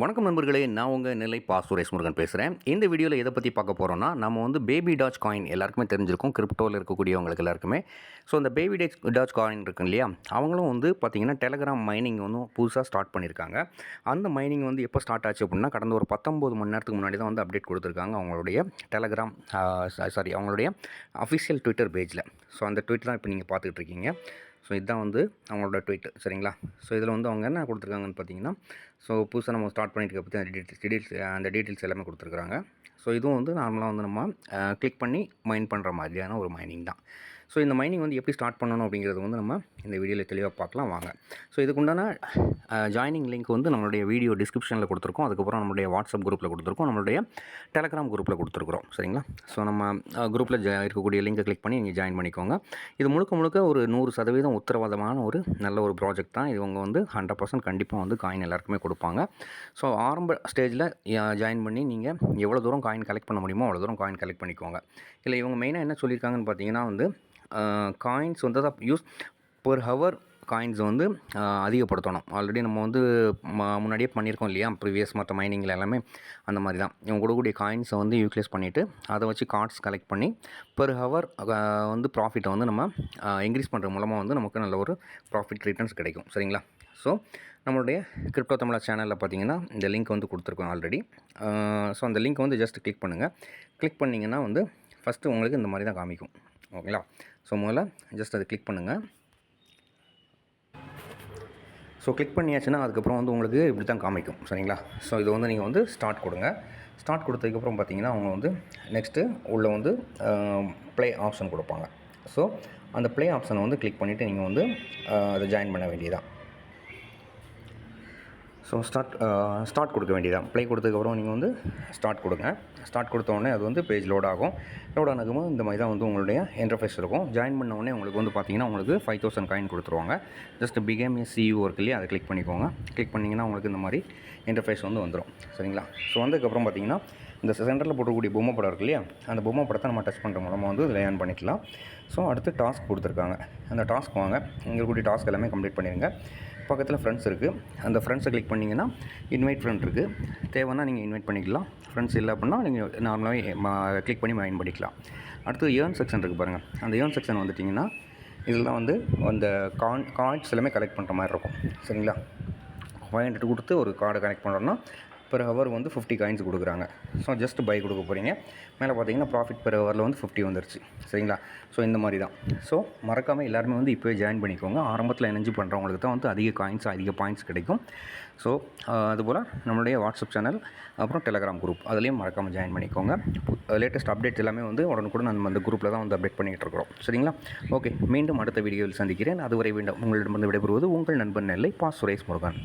வணக்கம் நண்பர்களே, நான் உங்கள் நெல்லை பா சுரேஷ் முருகன் பேசுகிறேன். இந்த வீடியோவில் எதை பற்றி பார்க்க போகிறோன்னா, நம்ம வந்து பேபி டாச் காயின் எல்லாருக்குமே தெரிஞ்சிருக்கும், கிரிப்டோவில் இருக்கக்கூடியவங்களுக்கு எல்லாருக்குமே. ஸோ அந்த பேபி டாச் காயின் இருக்கு இல்லையா, அவங்களும் வந்து பார்த்திங்கன்னா டெலகிராம் மைனிங் வந்து புதுசாக ஸ்டார்ட் பண்ணியிருக்காங்க. அந்த மைனிங் வந்து எப்போ ஸ்டார்ட் ஆச்சு அப்படின்னா, கடந்த ஒரு 19 மணி நேரத்துக்கு முன்னாடி தான் வந்து அப்டேட் கொடுத்துருக்காங்க அவங்களுடைய டெலகிராம் அவங்களுடைய அஃபிஷியல் ட்விட்டர் பேஜில். ஸோ அந்த ட்வீட் தான் இப்போ நீங்கள் பார்த்துக்கிட்டு இருக்கீங்க. ஸோ இதுதான் வந்து அவங்களோட ட்வீட், சரிங்களா. ஸோ இதில் வந்து அவங்க என்ன கொடுத்துருக்காங்கன்னு பார்த்தீங்கன்னா, ஸோ புதுசாக நம்ம ஸ்டார்ட் பண்ணிட்டு பற்றி அந்த டீட்டெயில்ஸ் எல்லாமே கொடுத்துருக்குறாங்க. ஸோ இதுவும் வந்து நார்மலாக வந்து நம்ம கிளிக் பண்ணி மைன் பண்ணுற மாதிரியான ஒரு மைனிங் தான். ஸோ இந்த மைனிங் வந்து எப்படி ஸ்டார்ட் பண்ணணும் அப்படிங்கிறது வந்து நம்ம இந்த வீடியோவில் தெளிவாக பார்க்கலாம் வாங்க. ஸோ இதுக்குண்டான ஜாயினிங் லிங்க் வந்து நம்மளுடைய வீடியோ டிஸ்கிரிப்ஷனில் கொடுத்துருக்கோம். அதுக்கப்புறம் நம்மளுடைய வாட்ஸ்அப் குரூப்பில் கொடுத்துருக்கோம், நம்மளுடைய டெலகிராம் குரூப்பில் கொடுத்துருக்குறோம், சரிங்களா. ஸோ நம்ம குரூப்பில் இருக்கக்கூடிய லிங்கை கிளிக் பண்ணி நீங்கள் ஜாயின் பண்ணிக்கோங்க. இது முழுக்க ஒரு 100% உத்தரவாதமான ஒரு நல்ல ஒரு ப்ராஜெக்ட் தான். இவங்க வந்து 100% கண்டிப்பாக வந்து காயின் எல்லாருக்குமே கொடுப்பாங்க. ஸோ ஆரம்ப ஸ்டேஜில் ஜாயின் பண்ணி நீங்கள் எவ்வளோ தூரம் காயின் கலெக்ட் பண்ண முடியுமோ அவ்வளோ தூரம் காயின் கலெக்ட் பண்ணிக்கோங்க. இல்லை இவங்க மெயினாக என்ன சொல்லியிருக்காங்கன்னு பார்த்தீங்கன்னா வந்து காயின்ஸ் வந்து தான் யூஸ் பெர் ஹவர் காயின்ஸ் வந்து அதிகப்படுத்தணும். ஆல்ரெடி நம்ம வந்து முன்னாடியே பண்ணியிருக்கோம் இல்லையா, ப்ரீவியஸ் மற்ற மைனிங்கில் எல்லாமே அந்த மாதிரி தான். இவங்க கொடுக்கக்கூடிய காயின்ஸை வந்து யூட்டிலைஸ் பண்ணிவிட்டு அதை வச்சு கார்ட்ஸ் கலெக்ட் பண்ணி பெர் ஹவர் வந்து ப்ராஃபிட்டை வந்து நம்ம இன்க்ரீஸ் பண்ணுறது மூலமாக வந்து நமக்கு நல்ல ஒரு ப்ராஃபிட் ரிட்டர்ன்ஸ் கிடைக்கும், சரிங்களா. ஸோ நம்மளுடைய கிரிப்டோ தமிழா சேனலில் பார்த்தீங்கன்னா இந்த லிங்க் வந்து கொடுத்துருக்கோம் ஆல்ரெடி. ஸோ அந்த லிங்க் வந்து ஜஸ்ட் கிளிக் பண்ணுங்கள். கிளிக் பண்ணிங்கன்னா வந்து ஃபஸ்ட்டு உங்களுக்கு இந்த மாதிரி தான் காமிக்கும், ஓகேங்களா. ஸோ முதல்ல ஜஸ்ட் அதை கிளிக் பண்ணுங்கள். ஸோ கிளிக் பண்ணியாச்சுன்னா அதுக்கப்புறம் வந்து உங்களுக்கு இப்படி தான் காமிக்கும், சரிங்களா. ஸோ இது வந்து நீங்கள் வந்து ஸ்டார்ட் கொடுங்க. ஸ்டார்ட் கொடுத்ததுக்கப்புறம் பார்த்தீங்கன்னா அவங்க வந்து நெக்ஸ்ட்டு உள்ளே வந்து ப்ளே ஆப்ஷன் கொடுப்பாங்க. ஸோ அந்த ப்ளே ஆப்ஷனை வந்து கிளிக் பண்ணிவிட்டு நீங்கள் வந்து அதை ஜாயின் பண்ண வேண்டியதான். ஸோ ஸ்டார்ட் கொடுக்க வேண்டியதான். ப்ளே கொடுத்ததுக்கப்புறம் நீங்கள் வந்து ஸ்டார்ட் கொடுங்க. ஸ்டார்ட் கொடுத்தோடனே அது வந்து பேஜ் லோட் ஆகும். லோட் ஆனதுக்கும் இந்த மாதிரி தான் வந்து உங்களுடைய இன்டர்ஃபேஸ் இருக்கும். ஜாயின் பண்ண உடனே உங்களுக்கு வந்து பார்த்தீங்கன்னா உங்களுக்கு 5000 காயின் கொடுத்துருவாங்க. ஜஸ்ட் பிகேம் சிஇஓ இருக்கு இல்லையா, அதை கிளிக் பண்ணிக்கோங்க. கிளிக் பண்ணிங்கன்னா உங்களுக்கு இந்த மாதிரி இன்டர்ஃபேஸ் வந்து வந்துடும், சரிங்களா. ஸோ வந்ததுக்கப்புறம் பார்த்தீங்கன்னா இந்த சென்டரில் போட்டக்கூடிய பொம்மை படம் இருக்கு இல்லையா, அந்த பொம்மை படத்தை நம்ம டச் பண்ணுற மூலமாக வந்து இதில் ஏர்ன் பண்ணிக்கலாம். ஸோ அடுத்து டாஸ்க் கொடுத்துருக்காங்க. அந்த டாஸ்க் வாங்க, எங்களுடைய டாஸ்க் எல்லாமே கம்ப்ளீட் பண்ணிடுங்க. பக்கத்தில் ஃப்ரெண்ட்ஸ் இருக்குது, அந்த ஃப்ரெண்ட்ஸை கிளிக் பண்ணிங்கன்னா இன்வைட் ஃப்ரெண்ட் இருக்குது. தேவைன்னா நீங்கள் இன்வைட் பண்ணிக்கலாம். ஃப்ரெண்ட்ஸ் இல்லை அப்படின்னா நீங்கள் நார்மலாகவே கிளிக் பண்ணி மைண்ட் பண்ணிக்கலாம். அடுத்து ஏர்ன் செக்ஷன் இருக்குது பாருங்கள். அந்த ஏர்ன் செக்ஷன் வந்துட்டிங்கன்னா இதில் வந்து அந்த கார்ட்ஸ் எல்லாமே கலெக்ட் பண்ணுற மாதிரி இருக்கும், சரிங்களா. 500 கொடுத்து ஒரு கார்டை கனெக்ட் பண்ணுறோன்னா பெர் ஹவர் வந்து 50 காயின்ஸ் கொடுக்குறாங்க. ஸோ ஜஸ்ட் பை கொடுக்க போகிறீங்க. மேலே பார்த்தீங்கன்னா ப்ராஃபிட் பெர் ஹவரில் வந்து 50 வந்துருச்சு, சரிங்களா. ஸோ இந்த மாதிரி தான். ஸோ மறக்காமல் எல்லாருமே வந்து இப்போவே ஜாயின் பண்ணிக்கோங்க. ஆரம்பத்தில் எனர்ஜி பண்ணுறவங்களுக்கு தான் வந்து அதிக காயின்ஸ் அதிக பாயிண்ட்ஸ் கிடைக்கும். ஸோ அதுபோல் நம்மளுடைய வாட்ஸ்அப் சேனல் அப்புறம் டெலகிராம் குரூப் அதுலேயும் மறக்காமல் ஜாயின் பண்ணிக்கோங்க. லேட்டஸ்ட் அப்டேட் எல்லாமே வந்து உடனுக்குடன் நம்ம அந்த குரூப்பில் தான் வந்து அப்டேட் பண்ணிகிட்டு இருக்கிறோம், சரிங்களா. ஓகே, மீண்டும் அடுத்த வீடியோவில் சந்திக்கிறேன். அதுவரை உங்களிடமிருந்து விடைபெறுவது உங்கள் நண்பன் நெல்லை பா சுரேஷ் முருகன்.